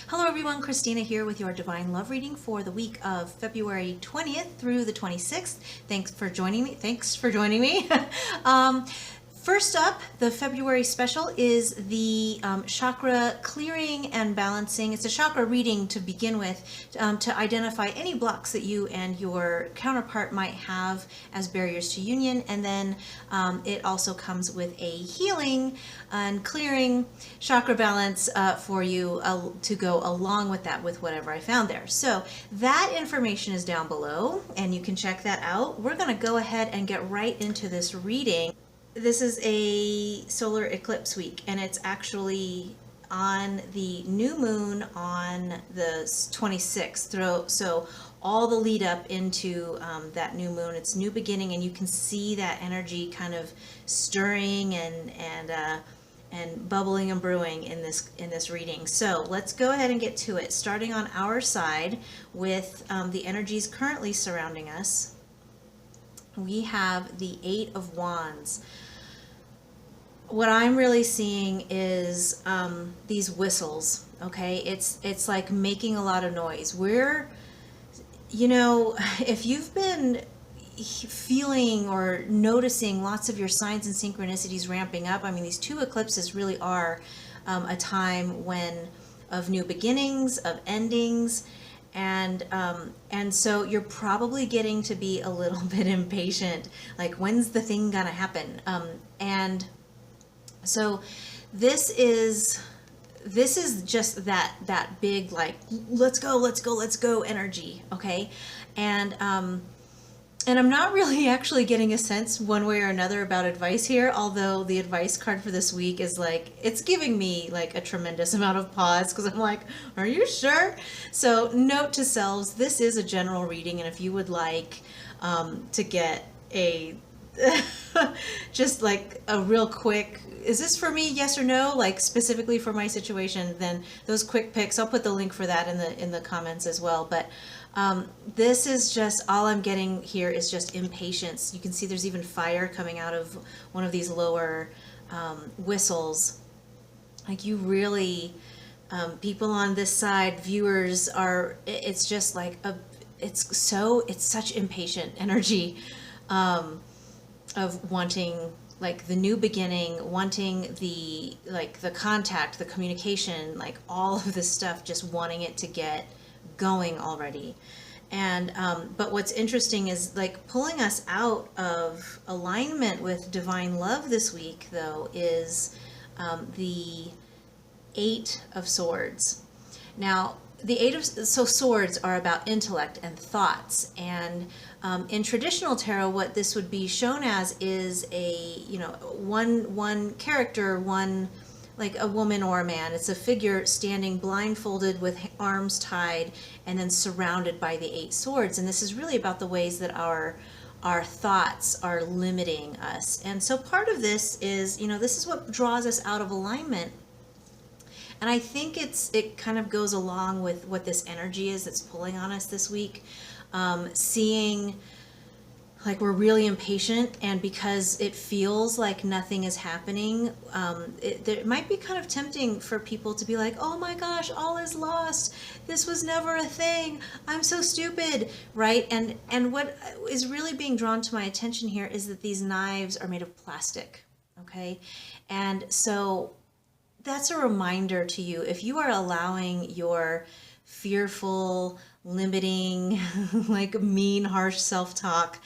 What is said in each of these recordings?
Hello everyone, Christina here with your Divine Love reading for the week of February 20th through the 26th. Thanks for joining me. First up, the February special is the chakra clearing and balancing. It's a chakra reading to begin with, to identify any blocks that you and your counterpart might have as barriers to union. And then it also comes with a healing and clearing chakra balance for you to go along with that, with whatever I found there. So that information is down below and you can check that out. We're going to go ahead and get right into this reading. This is a solar eclipse week, and it's actually on the new moon on the 26th. So all the lead up into that new moon, it's new beginning, and you can see that energy kind of stirring and bubbling and brewing in this reading. So let's go ahead and get to it. Starting on our side with the energies currently surrounding us. We have the Eight of Wands. What I'm really seeing is these whistles, okay? It's like making a lot of noise. If you've been feeling or noticing lots of your signs and synchronicities ramping up, I mean, these two eclipses really are a time of new beginnings, of endings, and so you're probably getting to be a little bit impatient, like when's the thing gonna happen? And so this is just that big, like, let's go energy, okay? And I'm not really actually getting a sense one way or another about advice here, although the advice card for this week is like, it's giving me like a tremendous amount of pause, because I'm like, are you sure? So note to selves, this is a general reading, and if you would like to get a just like a real quick, is this for me, yes or no, like specifically for my situation, then those quick picks, I'll put the link for that in the comments as well. But this is just, all I'm getting here is just impatience. You can see there's even fire coming out of one of these lower whistles. Like, you really, people on this side, viewers, it's just like it's such impatient energy of wanting like the new beginning, wanting the contact, the communication, like all of this stuff, just wanting it to get going already. And but what's interesting is, like, pulling us out of alignment with divine love this week, though, is the Eight of Swords. Now, swords are about intellect and thoughts, and in traditional tarot, what this would be shown as is one character, like a woman or a man. It's a figure standing blindfolded with arms tied and then surrounded by the eight swords. And this is really about the ways that our thoughts are limiting us. And so part of this is, this is what draws us out of alignment. And I think it kind of goes along with what this energy is that's pulling on us this week. Seeing like we're really impatient, and because it feels like nothing is happening, it might be kind of tempting for people to be like, oh my gosh, all is lost. This was never a thing. I'm so stupid, right? And what is really being drawn to my attention here is that these knives are made of plastic, okay? And so that's a reminder to you, if you are allowing your fearful, limiting, like mean, harsh self-talk,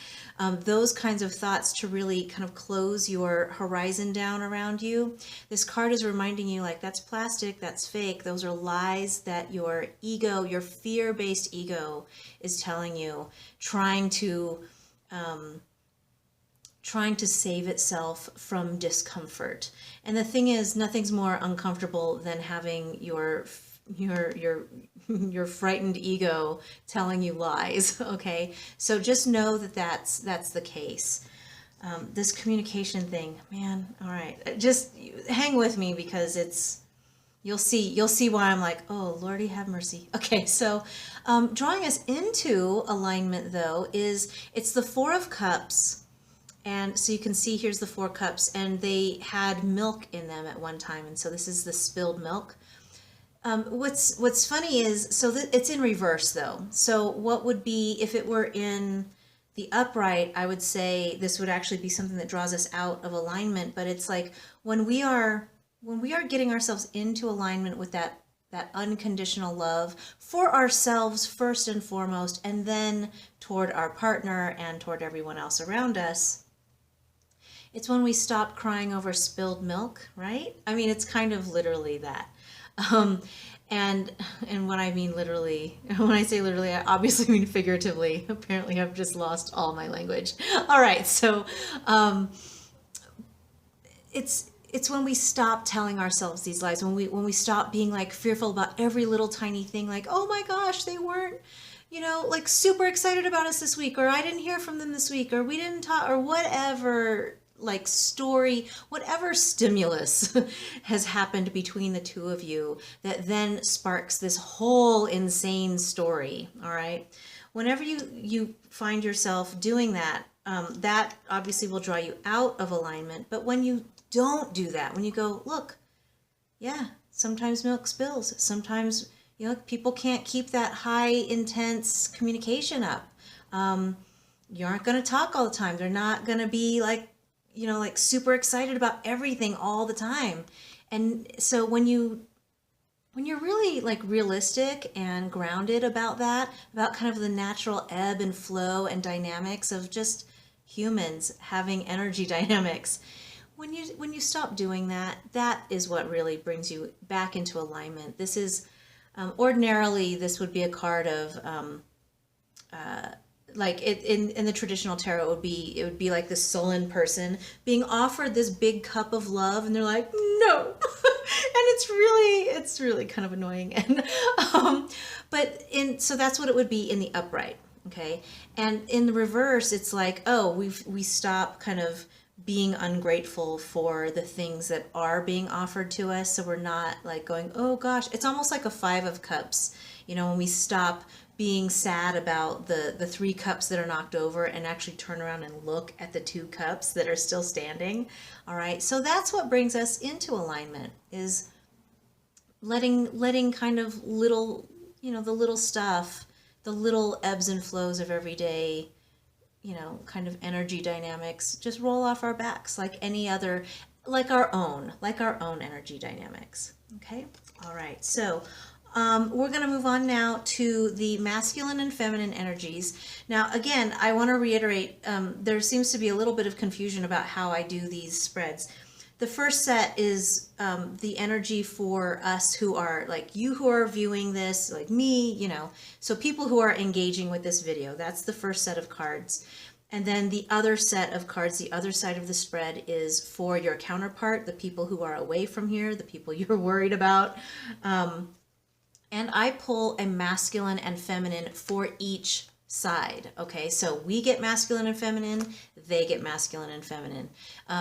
those kinds of thoughts to really kind of close your horizon down around you. This card is reminding you, like, that's plastic, that's fake, those are lies that your ego, your fear-based ego, is telling you, trying to save itself from discomfort. And the thing is, nothing's more uncomfortable than having your frightened ego telling you lies, okay? So just know that that's the case. This communication thing, man, all right, just hang with me, because you'll see why I'm like, oh, Lordy have mercy. Okay, so drawing us into alignment, though, it's the Four of Cups. And so you can see here's the Four Cups, and they had milk in them at one time, and so this is the spilled milk. What's funny is, so that it's in reverse though. So what would be if it were in the upright? I would say this would actually be something that draws us out of alignment. But it's like when we are getting ourselves into alignment with that unconditional love for ourselves first and foremost, and then toward our partner and toward everyone else around us. It's when we stop crying over spilled milk, right? I mean, it's kind of literally that. Um, and when I mean literally, when I say literally, I obviously mean figuratively. Apparently, I've just lost all my language. All right, so um, it's when we stop telling ourselves these lies, when we stop being like fearful about every little tiny thing, like, oh my gosh, they weren't, like super excited about us this week, or I didn't hear from them this week, or we didn't talk, or whatever, like story, whatever stimulus has happened between the two of you that then sparks this whole insane story. All right. Whenever you find yourself doing that, that obviously will draw you out of alignment. But when you don't do that, when you go, look, yeah, sometimes milk spills. Sometimes, people can't keep that high intense communication up. You aren't going to talk all the time. They're not going to be like, like super excited about everything all the time. And so when you're really like realistic and grounded about that, about kind of the natural ebb and flow and dynamics of just humans having energy dynamics, when you stop doing that, that is what really brings you back into alignment. This is ordinarily this would be a card of like in the traditional tarot, it would be like this sullen person being offered this big cup of love, and they're like, no. And it's really kind of annoying. And so that's what it would be in the upright. Okay. And in the reverse, it's like, oh, we stop kind of being ungrateful for the things that are being offered to us. So we're not like going, oh gosh, it's almost like a 5 of cups, when we stop being sad about the 3 cups that are knocked over and actually turn around and look at the 2 cups that are still standing. All right. So that's what brings us into alignment, is letting kind of little, the little stuff, the little ebbs and flows of everyday, kind of energy dynamics just roll off our backs like any other, like our own energy dynamics. Okay. All right. So we're going to move on now to the masculine and feminine energies. Now, again, I want to reiterate, there seems to be a little bit of confusion about how I do these spreads. The first set is the energy for us who are like you who are viewing this, like me, so people who are engaging with this video. That's the first set of cards. And then the other set of cards, the other side of the spread, is for your counterpart, the people who are away from here, the people you're worried about. And I pull a masculine and feminine for each side. Okay, so we get masculine and feminine, they get masculine and feminine.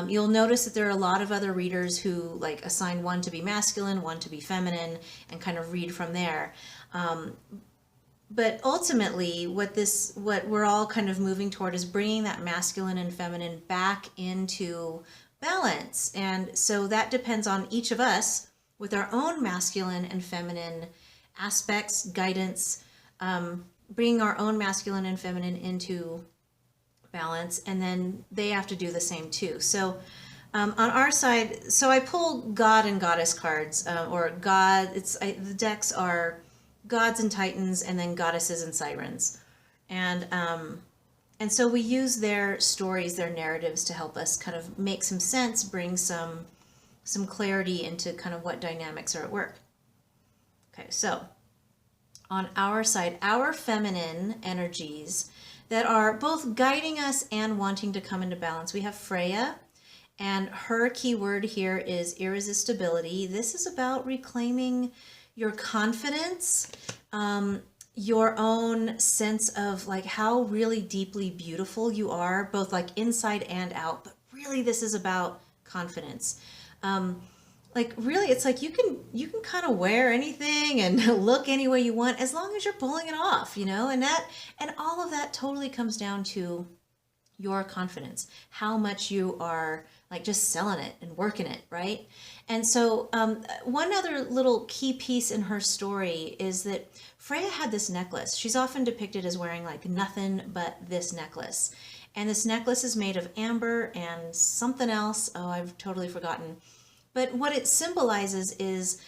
You'll notice that there are a lot of other readers who like assign one to be masculine, one to be feminine, and kind of read from there. But ultimately, what we're all kind of moving toward is bringing that masculine and feminine back into balance. And so that depends on each of us with our own masculine and feminine aspects, guidance, bringing our own masculine and feminine into balance, and then they have to do the same too. So on our side, so I pull God and Goddess cards, or God. The decks are gods and titans, and then goddesses and sirens, and so we use their stories, their narratives, to help us kind of make some sense, bring some clarity into kind of what dynamics are at work. Okay, so on our side, our feminine energies that are both guiding us and wanting to come into balance, we have Freya, and her keyword here is irresistibility. This is about reclaiming your confidence, your own sense of like how really deeply beautiful you are, both like inside and out. But really, this is about confidence. Like really, it's like you can kind of wear anything and look any way you want as long as you're pulling it off, and all of that totally comes down to your confidence, how much you are like just selling it and working it, right? And so, one other little key piece in her story is that Freya had this necklace. She's often depicted as wearing like nothing but this necklace. And this necklace is made of amber and something else. Oh, I've totally forgotten. But what it symbolizes is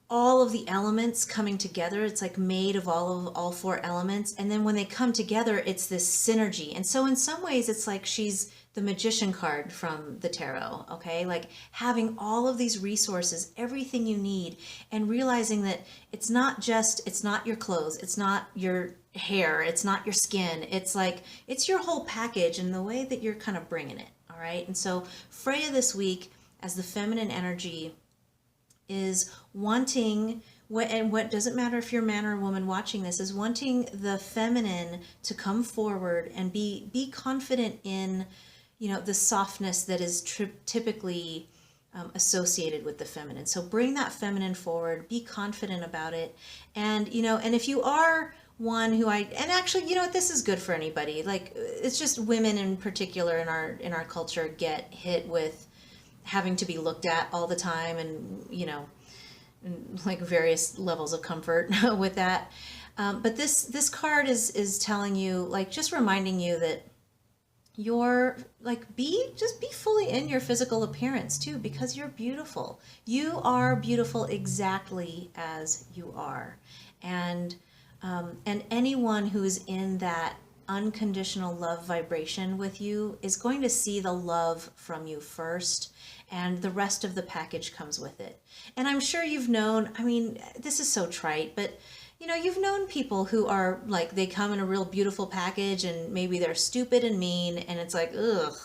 all of the elements coming together. It's like made of all four elements, and then when they come together, it's this synergy. And so in some ways it's like she's the magician card from the tarot, okay? Like having all of these resources, everything you need, and realizing that it's not your clothes, it's not your hair, it's not your skin, it's like it's your whole package and the way that you're kind of bringing it. All right? And so Freya this week as the feminine energy is wanting, what doesn't matter if you're a man or a woman watching this, is wanting the feminine to come forward and be confident in, the softness that is typically associated with the feminine. So bring that feminine forward, be confident about it. And, and if you are one who and actually, this is good for anybody. Like, it's just women in particular in our culture get hit with having to be looked at all the time, and like various levels of comfort with that. But this card is telling you, like, just reminding you that you're like, be fully in your physical appearance too, because you're beautiful. You are beautiful exactly as you are, and anyone who is in that unconditional love vibration with you is going to see the love from you first, and the rest of the package comes with it. And I'm sure you've known, this is so trite, but you've known people who are like, they come in a real beautiful package and maybe they're stupid and mean, and it's like, ugh,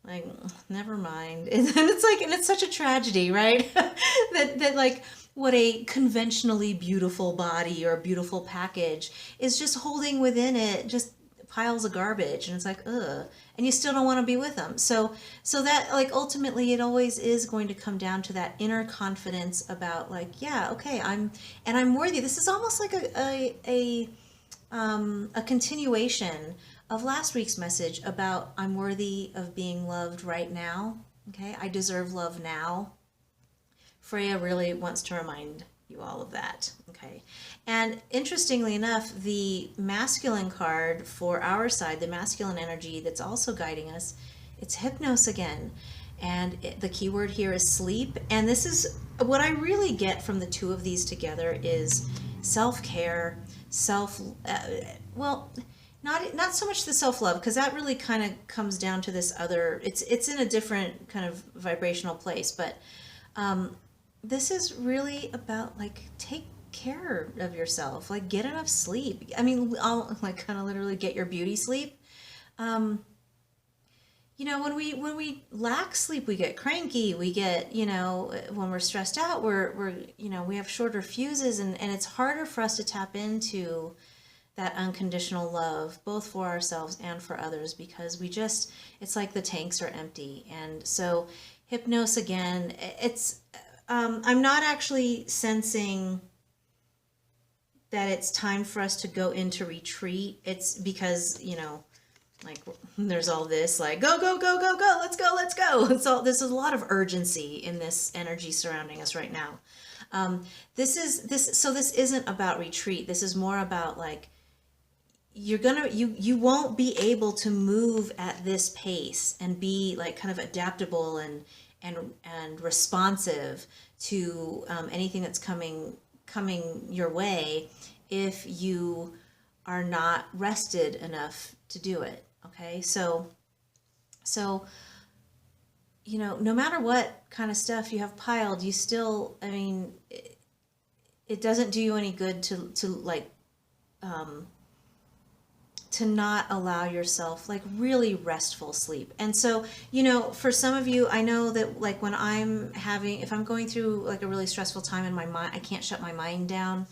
like, never mind. And it's like, and it's such a tragedy, right? that like, what a conventionally beautiful body or beautiful package is just holding within it just piles of garbage, and it's like, ugh, and you still don't want to be with them. So that, like, ultimately it always is going to come down to that inner confidence about, like, yeah, okay, I'm worthy. This is almost like a continuation of last week's message about I'm worthy of being loved right now. Okay, I deserve love now. Freya really wants to remind you all of that. Okay, and interestingly enough, the masculine card for our side, the masculine energy that's also guiding us, it's Hypnos again, and the key word here is sleep. And this is what I really get from the two of these together is self-care, not so much the self-love, because that really kind of comes down to this other, it's in a different kind of vibrational place, but this is really about, like, take care of yourself, like, get enough sleep. I'll, like, kind of literally get your beauty sleep. When we lack sleep, we get cranky, we get, when we're stressed out, we're we have shorter fuses, and it's harder for us to tap into that unconditional love, both for ourselves and for others, because it's like the tanks are empty. And so Hypnos again, it's, I'm not actually sensing that it's time for us to go into retreat. It's because, like, there's all this, like, go, go, go, go, go, let's go, let's go. So there's a lot of urgency in this energy surrounding us right now. This isn't about retreat. This is more about, like, you won't be able to move at this pace and be, like, kind of adaptable and responsive to anything that's coming your way if you are not rested enough to do it. Okay, so no matter what kind of stuff you have piled, you still, it doesn't do you any good to not allow yourself, like, really restful sleep. And so, for some of you, I know that, like, when if I'm going through, like, a really stressful time in my mind, I can't shut my mind down.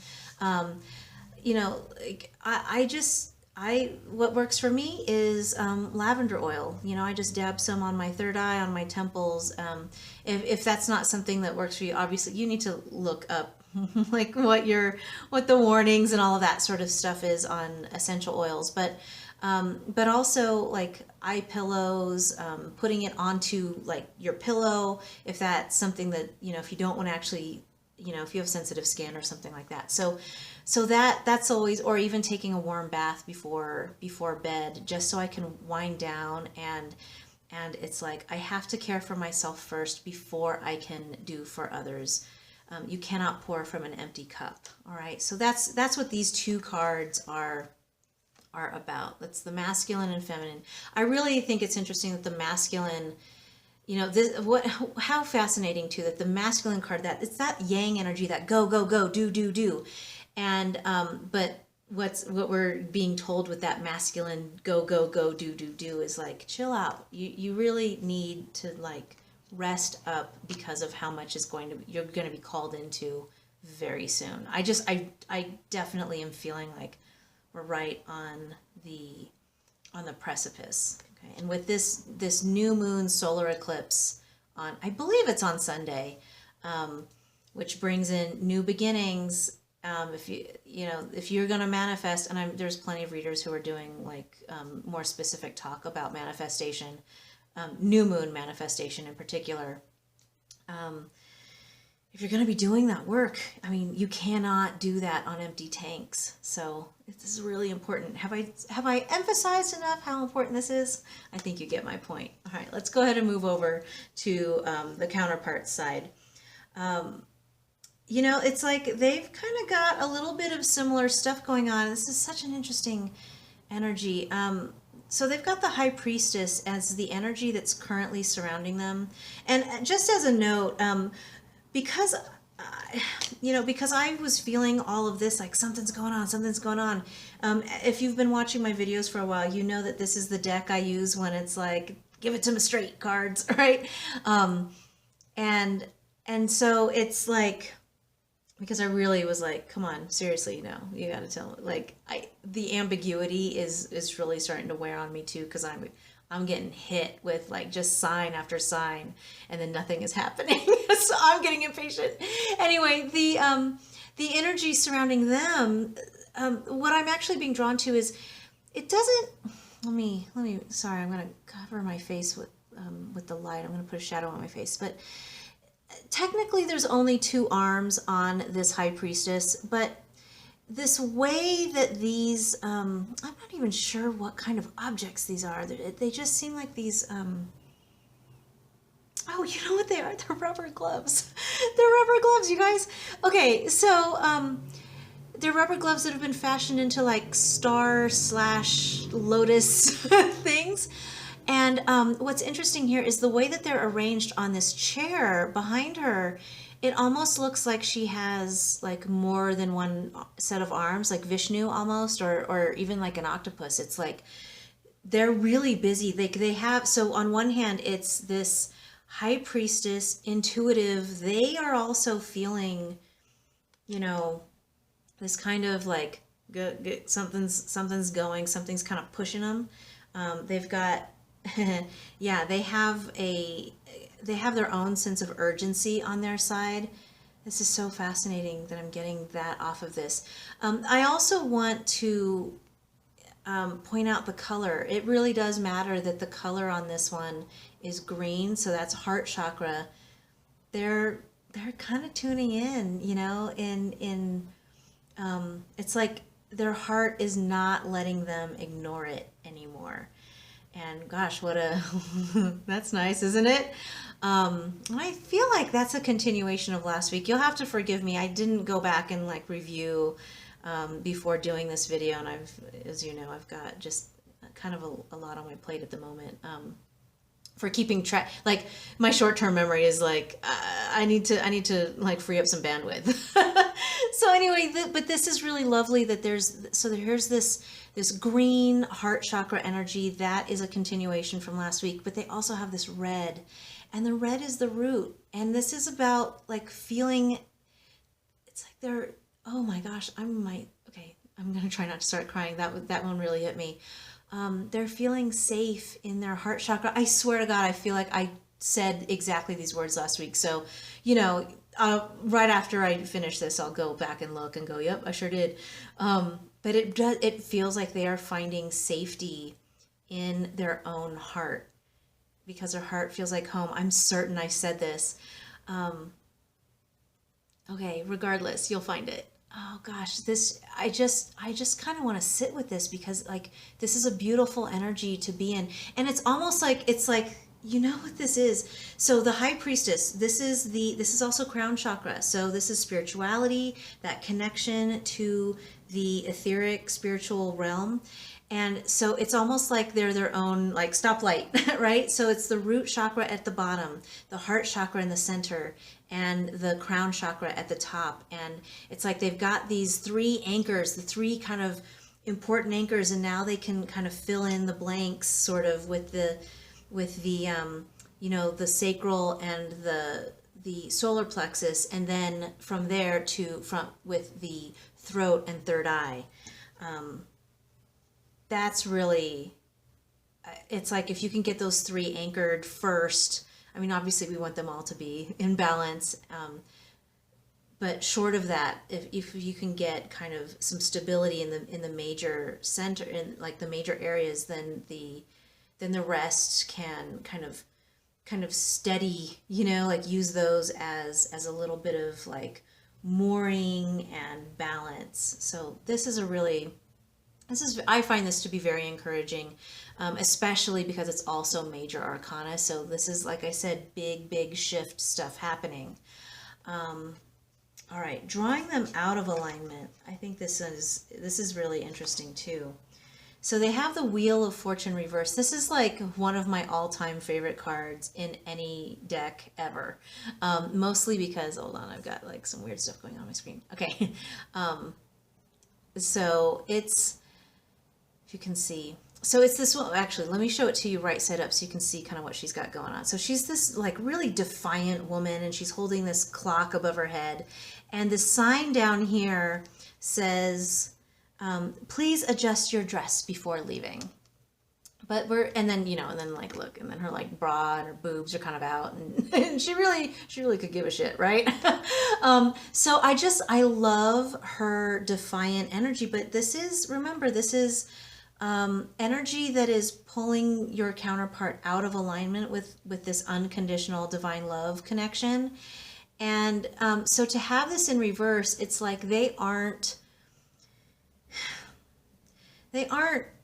What works for me is lavender oil. I just dab some on my third eye, on my temples. If that's not something that works for you, obviously you need to look up like what the warnings and all of that sort of stuff is on essential oils. But But also like eye pillows, putting it onto like your pillow, if that's something that, if you don't want to actually, if you have sensitive skin or something like that. So that's always, or even taking a warm bath before bed, just so I can wind down, and it's like I have to care for myself first before I can do for others. You cannot pour from an empty cup. All right. So that's what these two cards are about. That's the masculine and feminine. I really think it's interesting that the masculine, how fascinating too, that the masculine card, that it's that yang energy, that go, go, go, do. And, but what we're being told with that masculine go, go, go, do is like, chill out. You really need to like rest up because of how much you're going to be called into very soon. I definitely am feeling like we're right on the precipice. Okay. And with this new moon solar eclipse I believe it's on Sunday, which brings in new beginnings. If you're going to manifest, and there's plenty of readers who are doing like more specific talk about manifestation, new moon manifestation in particular. If you're going to be doing that work, I mean, you cannot do that on empty tanks. So this is really important. Have I emphasized enough how important this is? I think you get my point. All right, let's go ahead and move over to the counterpart side. It's like they've kind of got a little bit of similar stuff going on. This is such an interesting energy. So they've got the High Priestess as the energy that's currently surrounding them. And just as a note, because I was feeling all of this, like something's going on. If you've been watching my videos for a while, you know that this is the deck I use when it's like, give it to me straight cards, right? And so it's like, because I really was like, come on, seriously, you got to tell me. Like, the ambiguity is really starting to wear on me too, because I'm getting hit with like just sign after sign, and then nothing is happening. So I'm getting impatient. Anyway, the energy surrounding them, what I'm actually being drawn to is, it doesn't. Let me. Sorry, I'm gonna cover my face with the light. I'm gonna put a shadow on my face, but. Technically, there's only two arms on this High Priestess, but this way that these, I'm not even sure what kind of objects these are. They just seem like these, oh, you know what they are? They're rubber gloves. They're rubber gloves, you guys. Okay, so they're rubber gloves that have been fashioned into like star/lotus things. And what's interesting here is the way that they're arranged on this chair behind her. It almost looks like she has like more than one set of arms, like Vishnu almost, or even like an octopus. It's like they're really busy. They have, so on one hand, it's this High Priestess, intuitive. They are also feeling, this kind of like something's going, something's kind of pushing them. They've got. Yeah, they have their own sense of urgency on their side. This is so fascinating that I'm getting that off of this. I also want to point out the color. It really does matter that the color on this one is green, so that's heart chakra. They're kind of tuning in, it's like their heart is not letting them ignore it anymore. And gosh, that's nice, isn't it? And I feel like that's a continuation of last week. You'll have to forgive me. I didn't go back and like review before doing this video. And as you know, I've got just kind of a lot on my plate at the moment. For keeping track, like my short-term memory is like, I need to like free up some bandwidth. So anyway, but this is really lovely that here's this green heart chakra energy that is a continuation from last week, but they also have this red, and the red is the root. And this is about like feeling, it's like they're, oh my gosh, I'm going to try not to start crying. That one really hit me. They're feeling safe in their heart chakra. I swear to God, I feel like I said exactly these words last week. So, right after I finish this, I'll go back and look and go, yep, I sure did. but it feels like they are finding safety in their own heart, because their heart feels like home. I'm certain I said this. Okay, regardless, you'll find it. Oh gosh, this I just kind of want to sit with this, because like this is a beautiful energy to be in. And it's almost like it's like, you know what this is? So the high priestess, this is also crown chakra. So this is spirituality, that connection to the etheric spiritual realm. And so it's almost like they're their own like stoplight, right? So it's the root chakra at the bottom, the heart chakra in the center, and the crown chakra at the top. And it's like they've got these three anchors, the three kind of important anchors, and now they can kind of fill in the blanks sort of with the you know, the sacral and the solar plexus, and then from there to from with the throat and third eye. That's really, it's like if you can get those three anchored first. I mean, obviously we want them all to be in balance, but short of that, if you can get kind of some stability in the major center, in like the major areas, then the rest can kind of steady, you know, like use those as a little bit of like mooring and balance. So I find this to be very encouraging, especially because it's also major arcana. So this is, like I said, big shift stuff happening. All right, drawing them out of alignment. I think this is really interesting too. So they have the Wheel of Fortune reverse. This is like one of my all-time favorite cards in any deck ever. Mostly because, hold on, I've got like some weird stuff going on my screen. Okay. So it's, if you can see, so it's this one. Actually, let me show it to you right side up so you can see kind of what she's got going on. So she's this like really defiant woman, and she's holding this clock above her head, and the sign down here says, please adjust your dress before leaving. But and then, you know, and then like, look, and then her like bra and her boobs are kind of out, and she really could give a shit, right? So I love her defiant energy, but remember, this is energy that is pulling your counterpart out of alignment with this unconditional divine love connection. And so to have this in reverse, it's like they aren't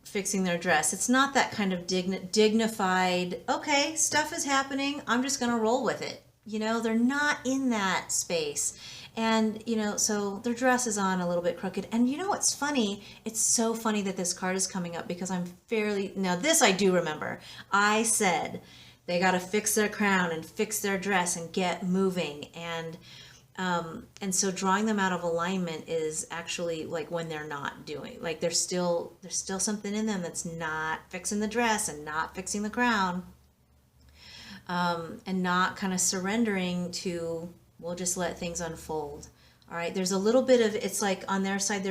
fixing their dress. It's not that kind of dignified, okay, stuff is happening, I'm just gonna roll with it. You know, they're not in that space. And, you know, so their dress is on a little bit crooked. And you know what's funny? It's so funny that this card is coming up, because now this I do remember. I said they got to fix their crown and fix their dress and get moving. And so drawing them out of alignment is actually like when they're not doing, like there's still something in them that's not fixing the dress and not fixing the crown, and not kind of surrendering to, we'll just let things unfold. All right, there's a little bit of, it's like on their side,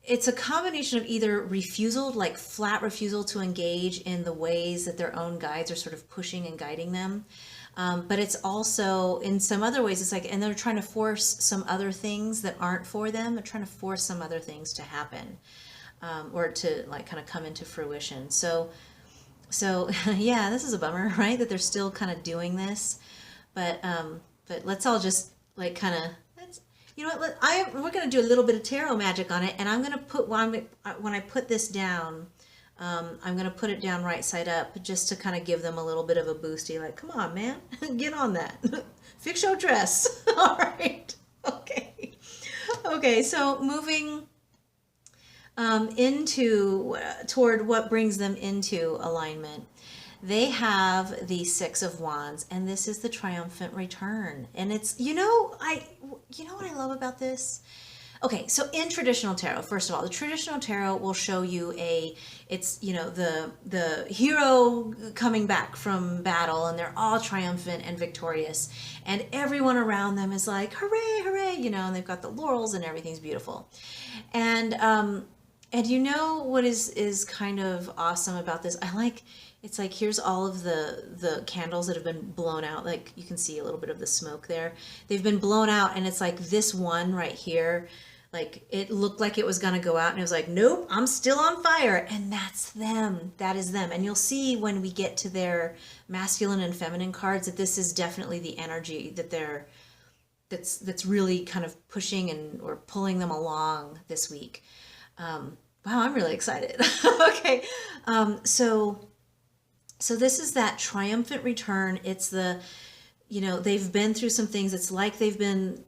it's a combination of either refusal, like flat refusal to engage in the ways that their own guides are sort of pushing and guiding them. But it's also, in some other ways, it's like, and they're trying to force some other things that aren't for them. They're trying to force some other things to happen, or to like kind of come into fruition. So yeah, this is a bummer, right? That they're still kind of doing this, but let's all just like kind of, you know what, we're going to do a little bit of tarot magic on it, and I'm going to put, when I put this down, I'm going to put it down right side up just to kind of give them a little bit of a boosty, like, come on, man, get on that. Fix your dress. All right. Okay. Okay, so moving toward what brings them into alignment. They have the Six of Wands, and this is the triumphant return. And it's, you know what I love about this? Okay, so in traditional tarot, first of all, the traditional tarot will show you it's, you know, the hero coming back from battle, and they're all triumphant and victorious, and everyone around them is like, hooray, hooray, you know, and they've got the laurels and everything's beautiful. And you know what is kind of awesome about this? It's like, here's all of the candles that have been blown out. Like, you can see a little bit of the smoke there. They've been blown out, and it's like this one right here. like it looked like it was going to go out, and it was like, nope, I'm still on fire. And that's them. That is them. And you'll see when we get to their masculine and feminine cards that this is definitely the energy that that's really kind of pushing and or pulling them along this week. Wow, I'm really excited. Okay. So this is that triumphant return. It's the, they've been through some things. It's like they've been,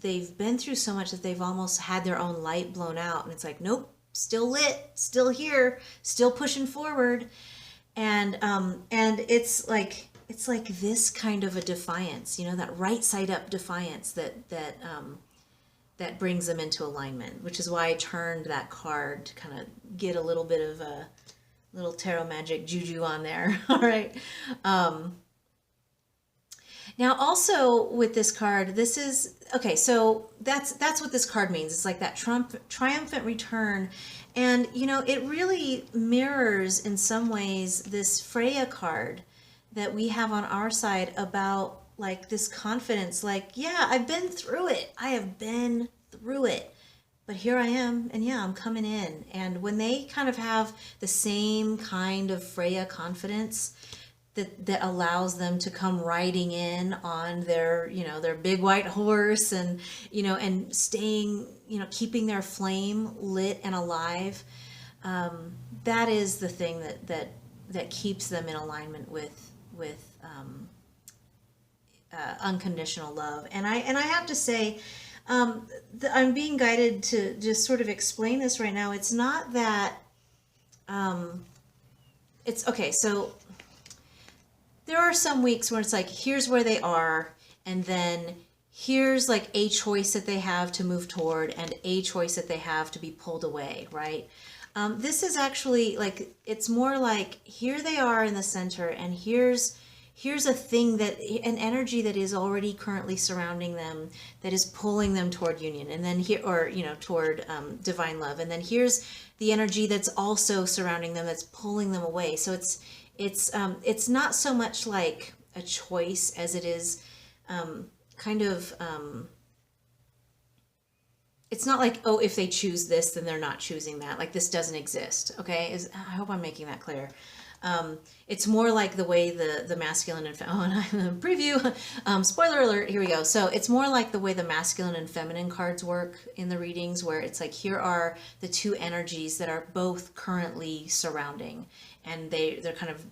they've been through so much that they've almost had their own light blown out. And it's like, nope, still lit, still here, still pushing forward. And it's like this kind of a defiance, that right side up defiance that brings them into alignment, which is why I turned that card to kind of get a little bit of a little tarot magic juju on there. All right. Now also with this card, this is, okay, so that's what this card means. It's like that triumphant return. And, it really mirrors in some ways this Freya card that we have on our side about like this confidence, like, yeah, I've been through it. I have been through it. But here I am, and yeah, I'm coming in. And when they kind of have the same kind of Freya confidence that allows them to come riding in on their, their big white horse and, and staying, keeping their flame lit and alive, that is the thing that keeps them in alignment with unconditional love. And I have to say, I'm being guided to just sort of explain this right now. It's not that, it's okay. So there are some weeks where it's like, here's where they are. And then here's like a choice that they have to move toward and a choice that they have to be pulled away. Right. This is actually like, it's more like here they are in the center, and here's a thing an energy that is already currently surrounding them that is pulling them toward union, and then here, or, toward divine love. And then here's the energy that's also surrounding them that's pulling them away. So it's not so much like a choice as it is it's not like, oh, if they choose this, then they're not choosing that. Like this doesn't exist. Okay. I hope I'm making that clear. It's more like the way the masculine and preview, spoiler alert, here we go. So it's more like the way the masculine and feminine cards work in the readings, where it's like, here are the two energies that are both currently surrounding, and they're kind of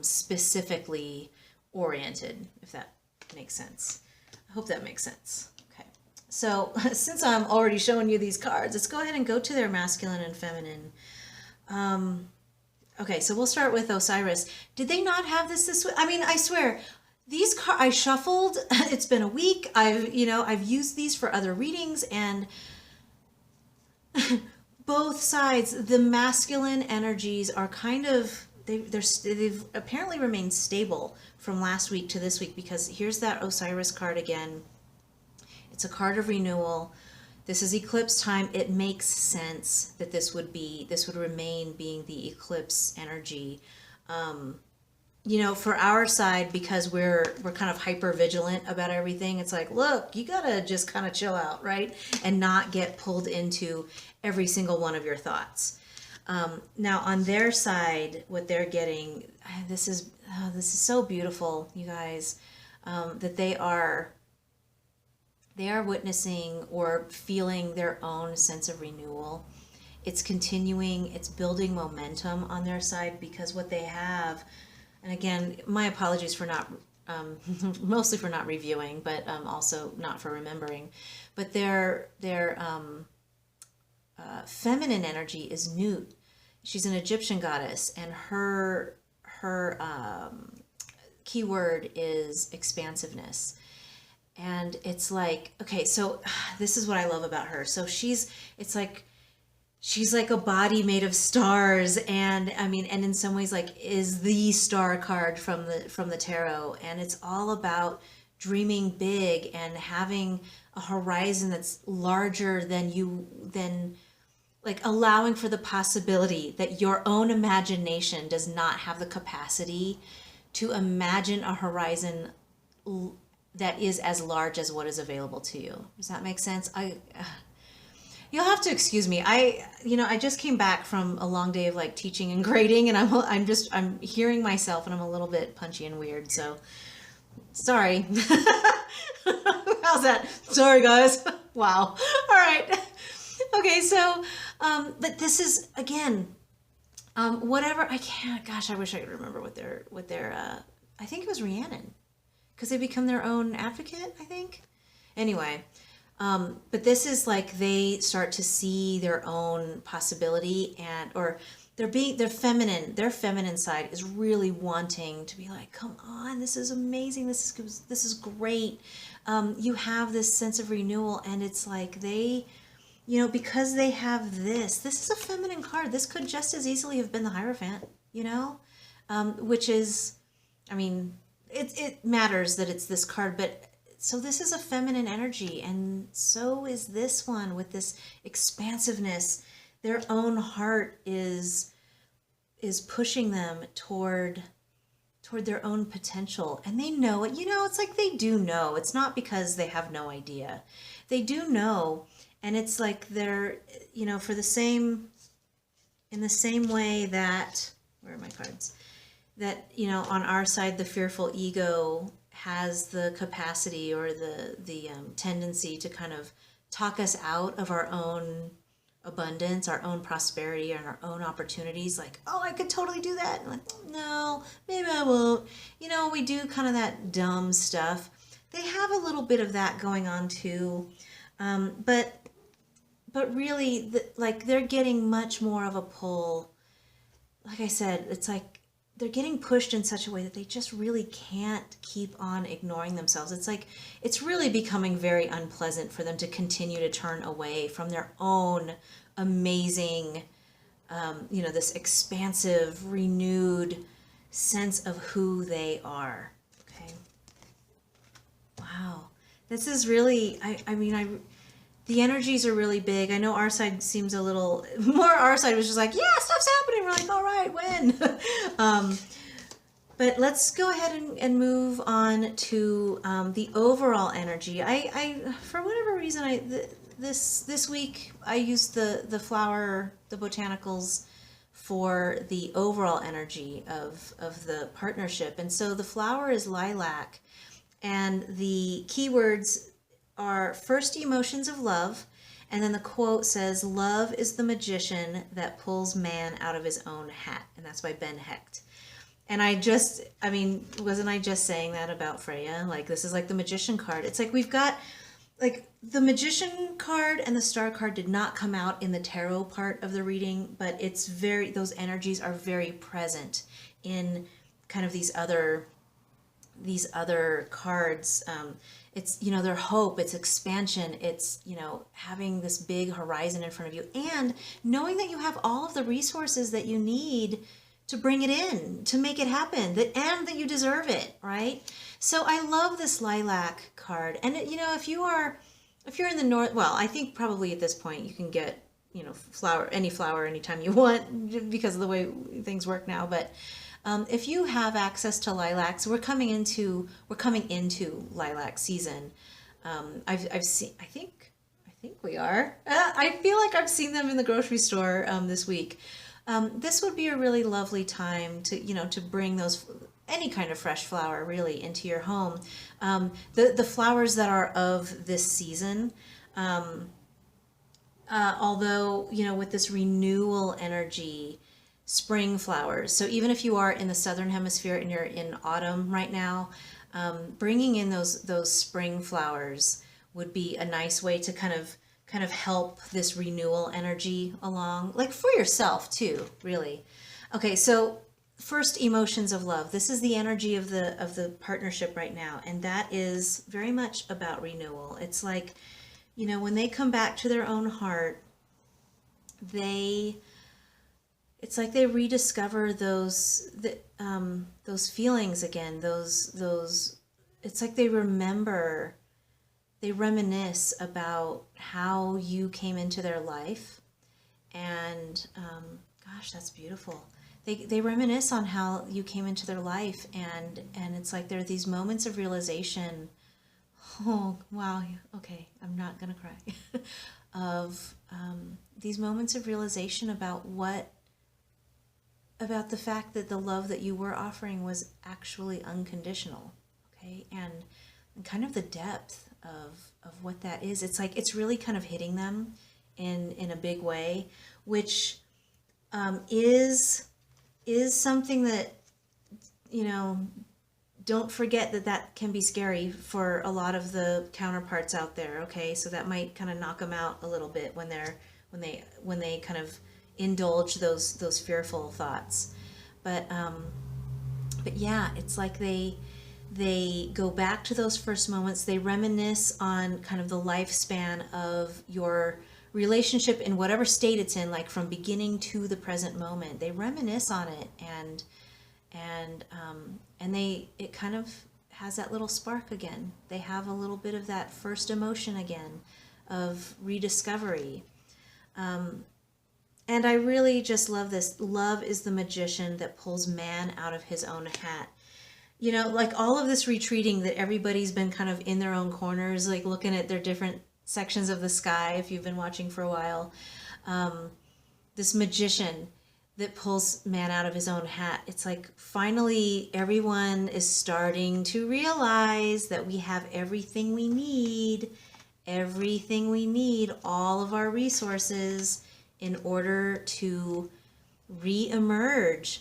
specifically oriented, if that makes sense. I hope that makes sense. Okay. So since I'm already showing you these cards, let's go ahead and go to their masculine and feminine. Okay, so we'll start with Osiris. Did they not have this week? I mean, I swear, these cards I shuffled. It's been a week. I've used these for other readings, and both sides, the masculine energies are kind of they've apparently remained stable from last week to this week, because here's that Osiris card again. It's a card of renewal. This is eclipse time. It makes sense that this would remain being the eclipse energy. For our side, because we're kind of hyper vigilant about everything. It's like, look, you gotta just kind of chill out, right? And not get pulled into every single one of your thoughts. Now on their side, what they're getting, this is so beautiful, you guys, that they are witnessing or feeling their own sense of renewal. It's continuing, it's building momentum on their side, because what they have, and again, my apologies for not, mostly for not reviewing, but also not for remembering, but their feminine energy is Nut. She's an Egyptian goddess, and her keyword is expansiveness. And it's like, okay, so this is what I love about her. So she's like a body made of stars, and I mean, and in some ways, like, is the star card from the tarot, and it's all about dreaming big and having a horizon that's larger than like allowing for the possibility that your own imagination does not have the capacity to imagine a horizon that is as large as what is available to you. Does that make sense? You'll have to excuse me. I just came back from a long day of like teaching and grading, and I'm hearing myself, and I'm a little bit punchy and weird. So sorry. How's that? Sorry, guys. Wow. All right. Okay. So, but this is again, whatever. I can't. Gosh, I wish I could remember what their. I think it was Rhiannon, because they become their own advocate. I think. Anyway. But this is like they start to see their own possibility, or their feminine side is really wanting to be like, come on, this is amazing, this is great. You have this sense of renewal, and it's like they, because they have this is a feminine card. This could just as easily have been the Hierophant, which is, I mean, it matters that it's this card, but so this is a feminine energy, and so is this one with this expansiveness. Their own heart is pushing them toward their own potential, and they know it. It's like they do know. It's not because they have no idea. They do know, and it's like they're, in the same way that, where are my cards? That, on our side, the fearful ego has the capacity or the tendency to kind of talk us out of our own abundance, our own prosperity, and our own opportunities. Like, oh, I could totally do that. And like, no, maybe I won't. We do kind of that dumb stuff. They have a little bit of that going on too, but really, they're getting much more of a pull. Like I said, it's like they're getting pushed in such a way that they just really can't keep on ignoring themselves. It's like it's really becoming very unpleasant for them to continue to turn away from their own amazing, this expansive, renewed sense of who they are. Okay. Wow. This is really, the energies are really big. I know our side seems a little more, our side was just like, yeah, stuff's happening. We're like, all right, when? But let's go ahead and move on to the overall energy. I for whatever reason, this week I used the botanicals for the overall energy of the partnership. And so the flower is lilac, and the keywords are first emotions of love, and then the quote says, love is the magician that pulls man out of his own hat, and that's by Ben Hecht. And wasn't I just saying that about Freya? Like, this is like the magician card. It's like we've got, like, the magician card and the star card did not come out in the tarot part of the reading, but those energies are very present in kind of these other cards. It's, their hope, it's expansion, it's, having this big horizon in front of you, and knowing that you have all of the resources that you need to bring it in, to make it happen, and that you deserve it, right? So I love this lilac card. And, if you're in the north, well, I think probably at this point you can get, any flower anytime you want because of the way things work now. But if you have access to lilacs, we're coming into lilac season. I've seen, I think we are. I feel like I've seen them in the grocery store this week. This would be a really lovely time to bring any kind of fresh flower really into your home. The flowers that are of this season, although, with this renewal energy, spring flowers. So even if you are in the southern hemisphere and you're in autumn right now, bringing in those spring flowers would be a nice way to kind of help this renewal energy along, like for yourself too, really. Okay, so first, emotions of love. This is the energy of the partnership right now, and that is very much about renewal. It's like, when they come back to their own heart, it's like they rediscover those feelings again. It's like they reminisce about how you came into their life, and gosh, that's beautiful. They reminisce on how you came into their life, and it's like there are these moments of realization. Oh wow, okay, I'm not gonna cry. of these moments of realization about about the fact that the love that you were offering was actually unconditional, okay? And kind of the depth of what that is. It's like, it's really kind of hitting them in a big way, which is something that, you know, don't forget that that can be scary for a lot of the counterparts out there, okay? So that might kind of knock them out a little bit when they kind of indulge those fearful thoughts. But yeah, it's like they go back to those first moments. They reminisce on kind of the lifespan of your relationship in whatever state it's in, like from beginning to the present moment. They reminisce on it, and it kind of has that little spark again. They have a little bit of that first emotion again of rediscovery. And I really just love this. Love is the magician that pulls man out of his own hat. You know, like all of this retreating that everybody's been kind of in their own corners, like looking at their different sections of the sky, if you've been watching for a while. This magician that pulls man out of his own hat. It's like finally everyone is starting to realize that we have everything we need, all of our resources in order to reemerge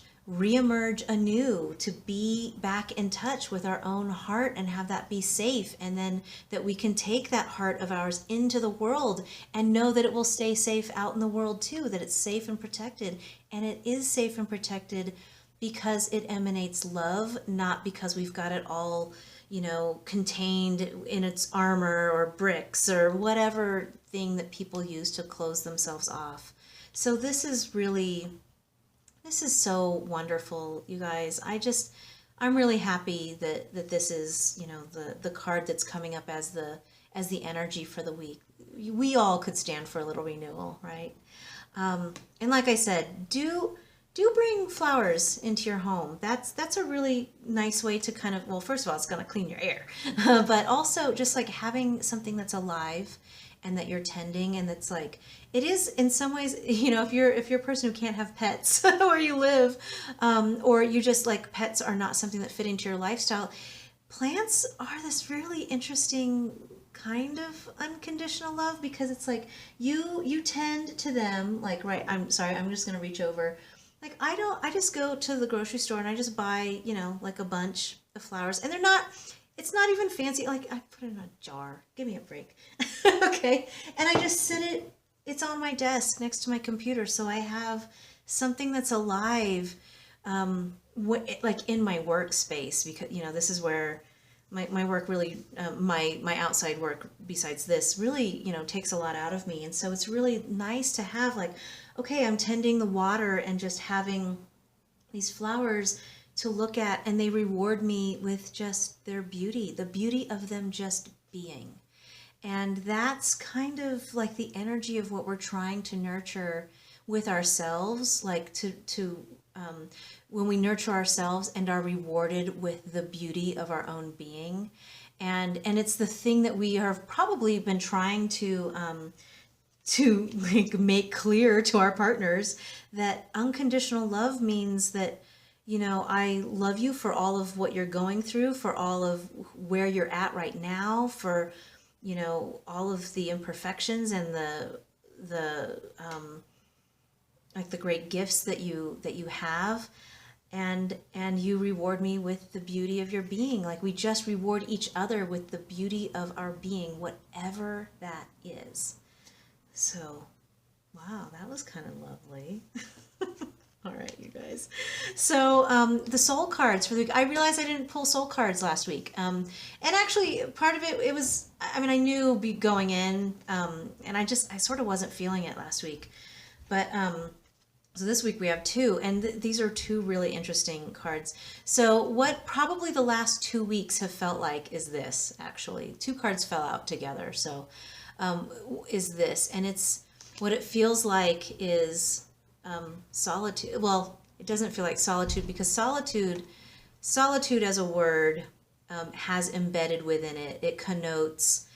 anew, to be back in touch with our own heart and have that be safe, and then that we can take that heart of ours into the world and know that it will stay safe out in the world too, that it's safe and protected. And it is safe and protected because it emanates love, not because we've got it all, you know, contained in its armor or bricks or whatever thing that people use to close themselves off. So this is so wonderful, you guys. I'm really happy that this is, you know, the card that's coming up as the energy for the week. We all could stand for a little renewal, right? And like I said, do bring flowers into your home. That's a really nice way to kind of, well, first of all, it's going to clean your air, but also just like having something that's alive and that you're tending, and that's like, it is in some ways, you know, if you're a person who can't have pets where you live, or you just like, pets are not something that fit into your lifestyle, plants are this really interesting kind of unconditional love, because it's like you tend to them, like, right, I'm sorry, I'm just gonna reach over, like, I just go to the grocery store and I just buy, you know, like a bunch of flowers, and it's not even fancy, like I put it in a jar, give me a break. Okay, and I just it's on my desk next to my computer, so I have something that's alive, like in my workspace, because, you know, this is where my work really, my outside work besides this really, you know, takes a lot out of me. And so it's really nice to have, like, okay, I'm tending the water and just having these flowers to look at, and they reward me with just their beauty, the beauty of them just being. And that's kind of like the energy of what we're trying to nurture with ourselves, like to when we nurture ourselves and are rewarded with the beauty of our own being. And it's the thing that we have probably been trying to like make clear to our partners, that unconditional love means that, you know, I love you for all of what you're going through, for all of where you're at right now, for, you know, all of the imperfections and the like the great gifts that you have, and you reward me with the beauty of your being. Like, we just reward each other with the beauty of our being, whatever that is. So, wow, that was kind of lovely. All right, you guys. So the soul cards for the week. I realized I didn't pull soul cards last week. And actually, part of it was, I mean, I knew going in, and I sort of wasn't feeling it last week. But so this week we have two, and these are two really interesting cards. So what probably the last 2 weeks have felt like is this, actually. Two cards fell out together, so is this. And it's, what it feels like is solitude. Well, it doesn't feel like solitude, because solitude as a word has embedded within it. It connotes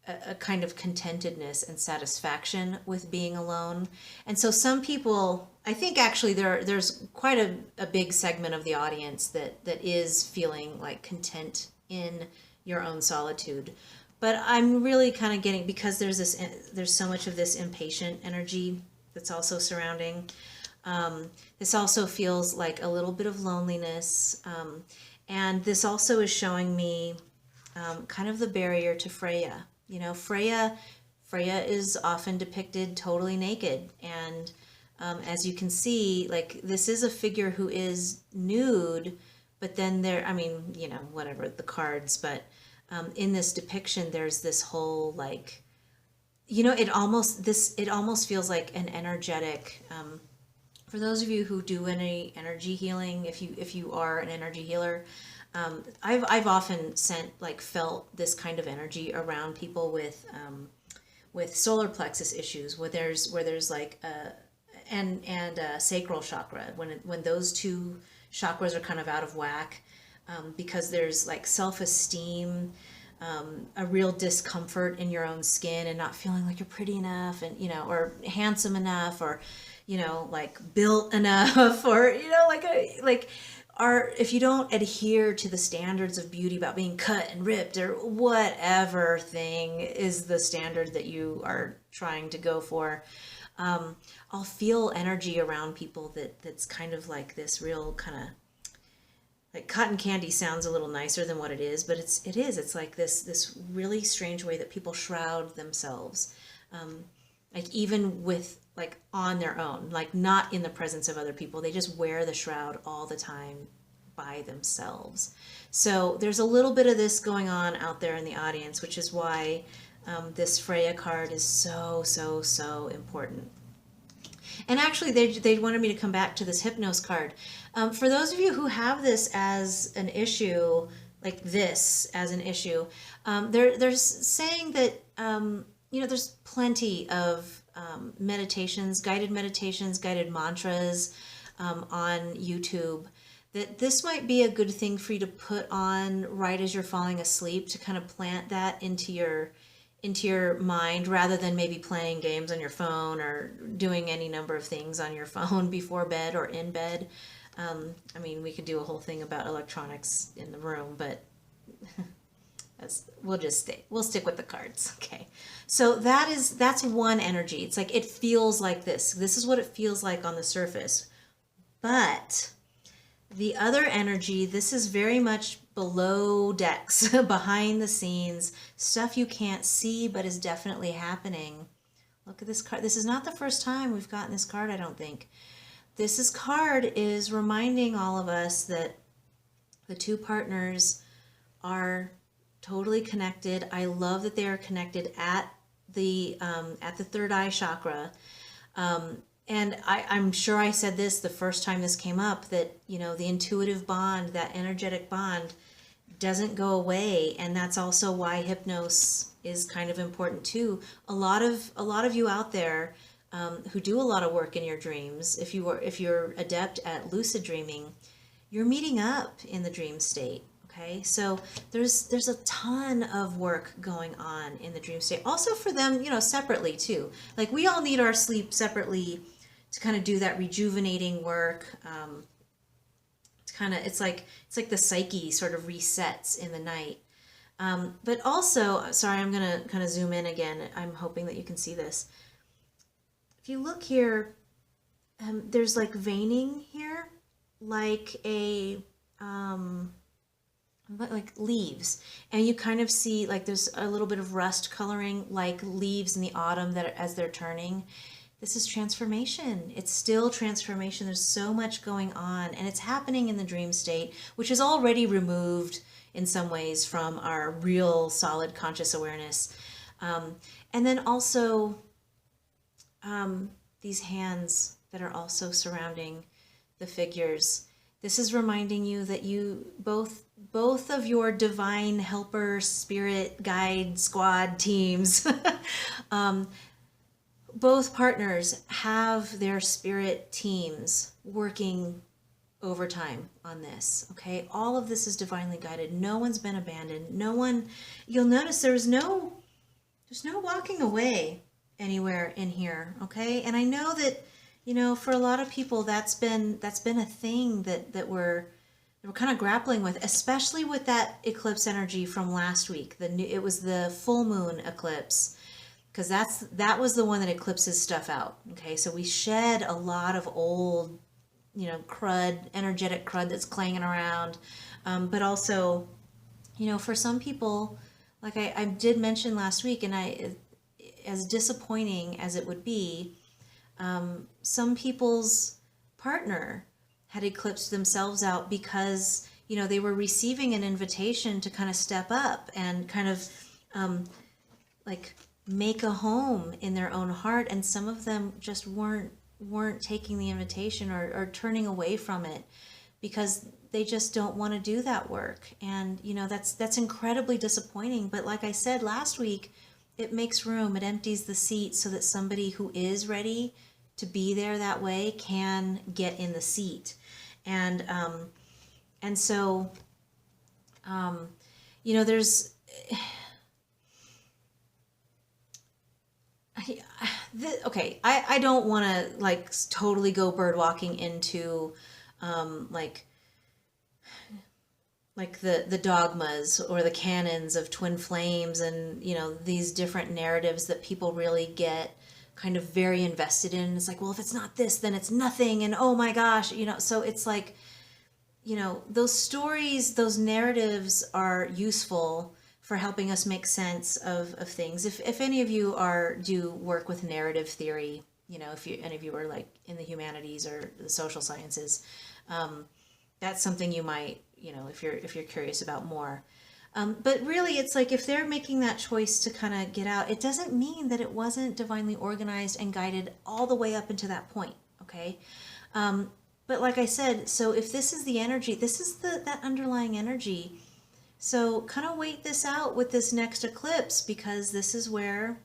a kind of contentedness and satisfaction with being alone. And so some people, I think actually there's quite a big segment of the audience that is feeling like content in your own solitude. But I'm really kind of getting, because there's so much of this impatient energy that's also surrounding. This also feels like a little bit of loneliness. And this also is showing me kind of the barrier to Freya. You know, Freya is often depicted totally naked. And as you can see, like, this is a figure who is nude, but then I mean, you know, whatever, the cards, but in this depiction, there's this whole, like, you know, it almost feels like an energetic, for those of you who do any energy healing, if you are an energy healer, I've often felt this kind of energy around people with solar plexus issues, where there's like a sacral chakra, when those two chakras are kind of out of whack, because there's like self-esteem, a real discomfort in your own skin and not feeling like you're pretty enough, and, you know, or handsome enough, or, you know, like built enough, or, you know, if you don't adhere to the standards of beauty about being cut and ripped, or whatever thing is the standard that you are trying to go for, I'll feel energy around people that's kind of like this real kind of, like, cotton candy sounds a little nicer than what it is, but it's like this really strange way that people shroud themselves, like, even with, like, on their own, like, not in the presence of other people. They just wear the shroud all the time by themselves. So there's a little bit of this going on out there in the audience, which is why this Freya card is so important. And actually, they wanted me to come back to this Hypnos card. For those of you who have this as an issue, like this as an issue, they're saying that, you know, there's plenty of meditations, guided mantras on YouTube, that this might be a good thing for you to put on right as you're falling asleep, to kind of plant that into your mind, rather than maybe playing games on your phone or doing any number of things on your phone before bed or in bed. I mean, we could do a whole thing about electronics in the room, but we'll stick with the cards. Okay. So that's one energy. It's like, it feels like this. This is what it feels like on the surface. But the other energy, this is very much below decks, behind the scenes, stuff you can't see but is definitely happening. Look at this card. This is not the first time we've gotten this card, I don't think. This card is reminding all of us that the two partners are totally connected. I love that they are connected at the third eye chakra. And I'm sure I said this the first time this came up, that, you know, the intuitive bond, that energetic bond, doesn't go away. And that's also why Hypnos is kind of important too. A lot of you out there who do a lot of work in your dreams, if you're adept at lucid dreaming, you're meeting up in the dream state. Okay, so there's a ton of work going on in the dream state. Also for them, you know, separately too. Like, we all need our sleep separately to kind of do that rejuvenating work. It's like the psyche sort of resets in the night. But also, sorry, I'm gonna kind of zoom in again. I'm hoping that you can see this. If you look here, there's like veining here, like like leaves, and you kind of see like there's a little bit of rust coloring, like leaves in the autumn that as they're turning. This is transformation. It's still transformation. There's so much going on, and it's happening in the dream state, which is already removed in some ways from our real solid conscious awareness. And then also these hands that are also surrounding the figures. This is reminding you that you both of your divine helper, spirit, guide, squad teams, both partners have their spirit teams working overtime on this. Okay, all of this is divinely guided. No one's been abandoned. No one. You'll notice there's no There's no walking away anywhere in here, okay? And I know that, you know, for a lot of people that's been a thing that we're kind of grappling with, especially with that eclipse energy from last week. It was the full moon eclipse, because that was the one that eclipses stuff out. Okay, so we shed a lot of old, you know, crud, energetic crud that's clanging around, but also, you know, for some people, like I did mention last week, and as disappointing as it would be, some people's partner had eclipsed themselves out because, you know, they were receiving an invitation to kind of step up and kind of like make a home in their own heart, and some of them just weren't taking the invitation, or turning away from it because they just don't want to do that work. And you know, that's incredibly disappointing. But like I said last week, it makes room, it empties the seat so that somebody who is ready to be there that way can get in the seat. And so you know, there's okay, I don't want to like totally go bird walking into like the dogmas or the canons of twin flames, and you know, these different narratives that people really get kind of very invested in. It's like, well, if it's not this, then it's nothing, and oh my gosh, you know. So it's like, you know, those stories, those narratives are useful for helping us make sense of things. If any of you do work with narrative theory, you know, if any of you are like in the humanities or the social sciences, that's something you might, you know, if you're curious about more. But really, it's like, if they're making that choice to kind of get out, it doesn't mean that it wasn't divinely organized and guided all the way up into that point, okay? But like I said, so if this is the energy, this is that underlying energy. So kind of wait this out with this next eclipse, because this is where,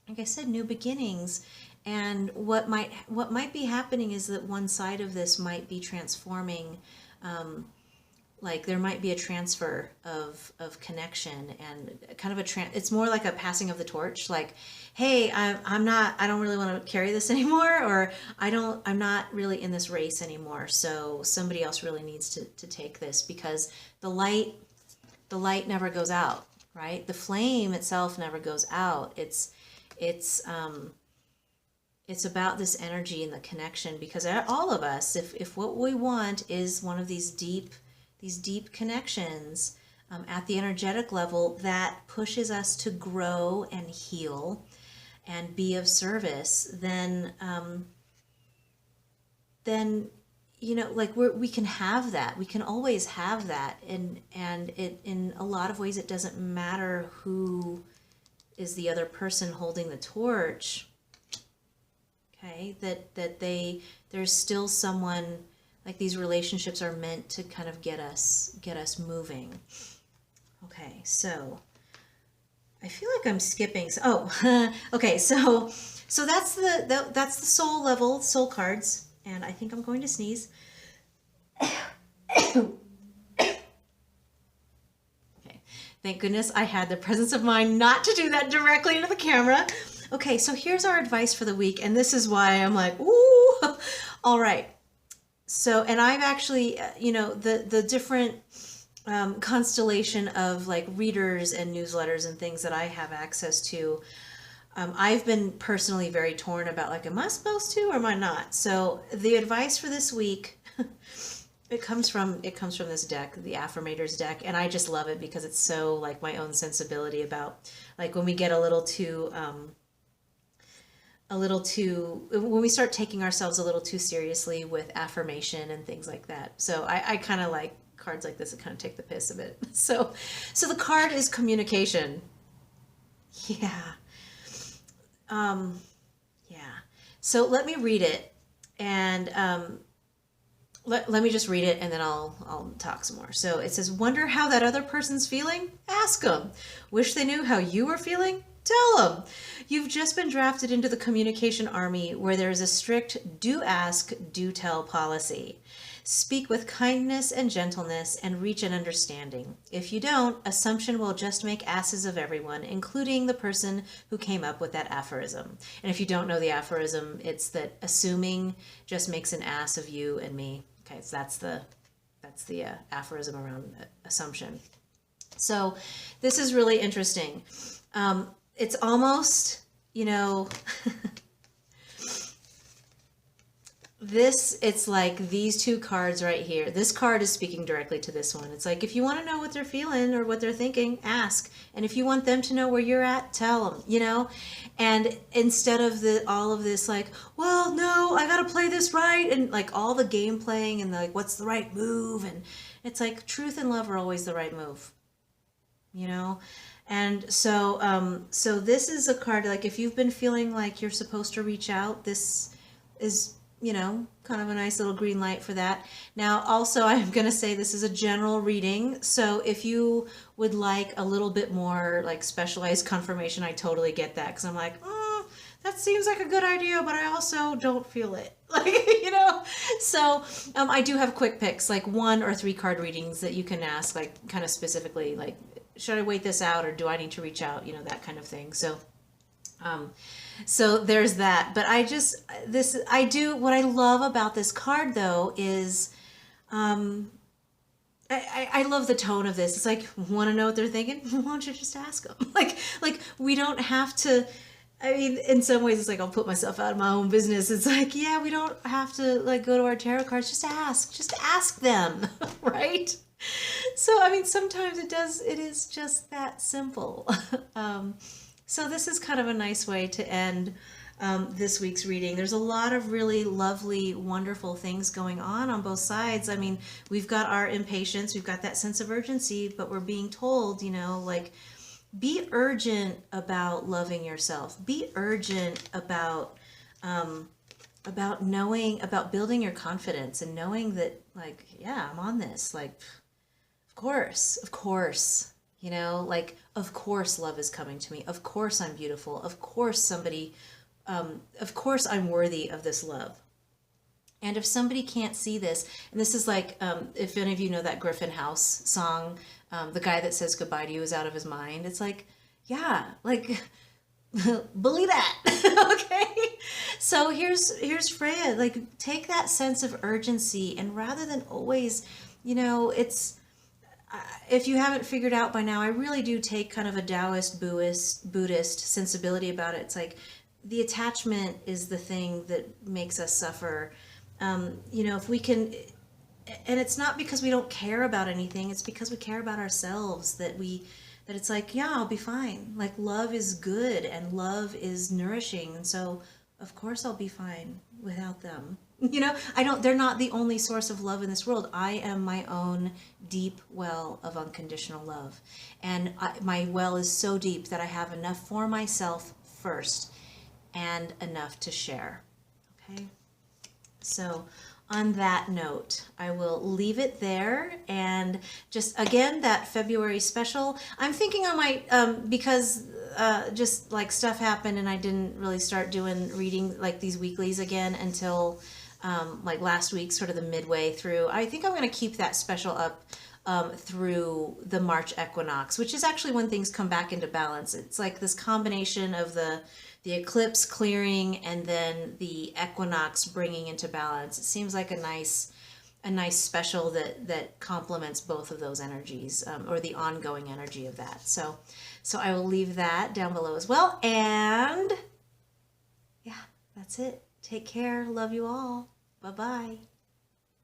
like I said, new beginnings. And what might be happening is that one side of this might be transforming. Like there might be a transfer of connection, and kind of it's more like a passing of the torch. Like, hey, I don't really want to carry this anymore, or I'm not really in this race anymore. So somebody else really needs to take this, because the light never goes out, right? The flame itself never goes out. It's about this energy and the connection, because all of us, if what we want is one of these deep connections at the energetic level that pushes us to grow and heal and be of service, then you know, like we can have that. We can always have that, and it, in a lot of ways, it doesn't matter who is the other person holding the torch. Okay, there's still someone. Like, these relationships are meant to kind of get us moving. Okay, so I feel like I'm skipping. Okay, so that's the soul level, soul cards, and I think I'm going to sneeze. Okay, thank goodness I had the presence of mind not to do that directly into the camera. Okay, so here's our advice for the week, and this is why I'm like, ooh, all right. So, and I've actually, you know, the different constellation of like readers and newsletters and things that I have access to, I've been personally very torn about, like, am I supposed to or am I not? So the advice for this week, it comes from this deck, the Affirmators deck, and I just love it because it's so like my own sensibility about, like, when we get when we start taking ourselves a little too seriously with affirmation and things like that. So I kind of like cards like this that kind of take the piss a bit. So the card is communication. Yeah. Yeah. So let me read it, and let me just read it, and then I'll talk some more. So it says, wonder how that other person's feeling? Ask them. Wish they knew how you were feeling? Tell them. You've just been drafted into the communication army, where there is a strict do ask, do tell policy. Speak with kindness and gentleness and reach an understanding. If you don't, assumption will just make asses of everyone, including the person who came up with that aphorism. And if you don't know the aphorism, it's that assuming just makes an ass of you and me. Okay, so that's the aphorism around assumption. So this is really interesting. It's almost, it's like these two cards right here. This card is speaking directly to this one. It's like, if you want to know what they're feeling or what they're thinking, ask. And if you want them to know where you're at, tell them, And instead of all of this, like, well, no, I got to play this right. And like all the game playing and like, what's the right move? And it's like truth and love are always the right move, And so this is a card, like if you've been feeling like you're supposed to reach out, this is, kind of a nice little green light for that. Now, also, I'm going to say this is a general reading. So if you would like a little bit more like specialized confirmation, I totally get that. Because I'm like, that seems like a good idea, but I also don't feel it. So I do have quick picks, like 1 or 3 card readings that you can ask, like kind of specifically, like, should I wait this out or do I need to reach out? That kind of thing. So there's that. But what I love about this card though is, I love the tone of this. It's like, want to know what they're thinking? Why don't you just ask them? Like we don't have to, in some ways it's like, I'll put myself out of my own business. It's like, yeah, we don't have to like go to our tarot cards. Just ask them. Right? So, sometimes it is just that simple. So this is kind of a nice way to end this week's reading. There's a lot of really lovely, wonderful things going on both sides. We've got our impatience, we've got that sense of urgency, but we're being told, like, be urgent about loving yourself. Be urgent about knowing, about building your confidence and knowing that, like, yeah, I'm on this. Like, of course. Of course love is coming to me. Of course I'm beautiful. Of course of course I'm worthy of this love. And if somebody can't see this, and this is like, if any of you know that Griffin House song, the guy that says goodbye to you is out of his mind. It's like, yeah, like, believe that. Okay. So here's Freya, like, take that sense of urgency, and rather than always, it's, if you haven't figured out by now, I really do take kind of a Taoist Buddhist sensibility about it. It's like the attachment is the thing that makes us suffer. If we can, and it's not because we don't care about anything, it's because we care about ourselves, that it's like, yeah, I'll be fine. Like, love is good and love is nourishing. And so of course I'll be fine without them. They're not the only source of love in this world. I am my own deep well of unconditional love. And my well is so deep that I have enough for myself first and enough to share. Okay? So on that note, I will leave it there. And just again, that February special, I'm thinking I might, because just like stuff happened and I didn't really start doing reading like these weeklies again until like last week, sort of the midway through. I think I'm going to keep that special up through the March equinox, which is actually when things come back into balance. It's like this combination of the eclipse clearing and then the equinox bringing into balance. It seems like a nice special that complements both of those energies, or the ongoing energy of that. So I will leave that down below as well. And yeah, that's it. Take care. Love you all. Bye-bye.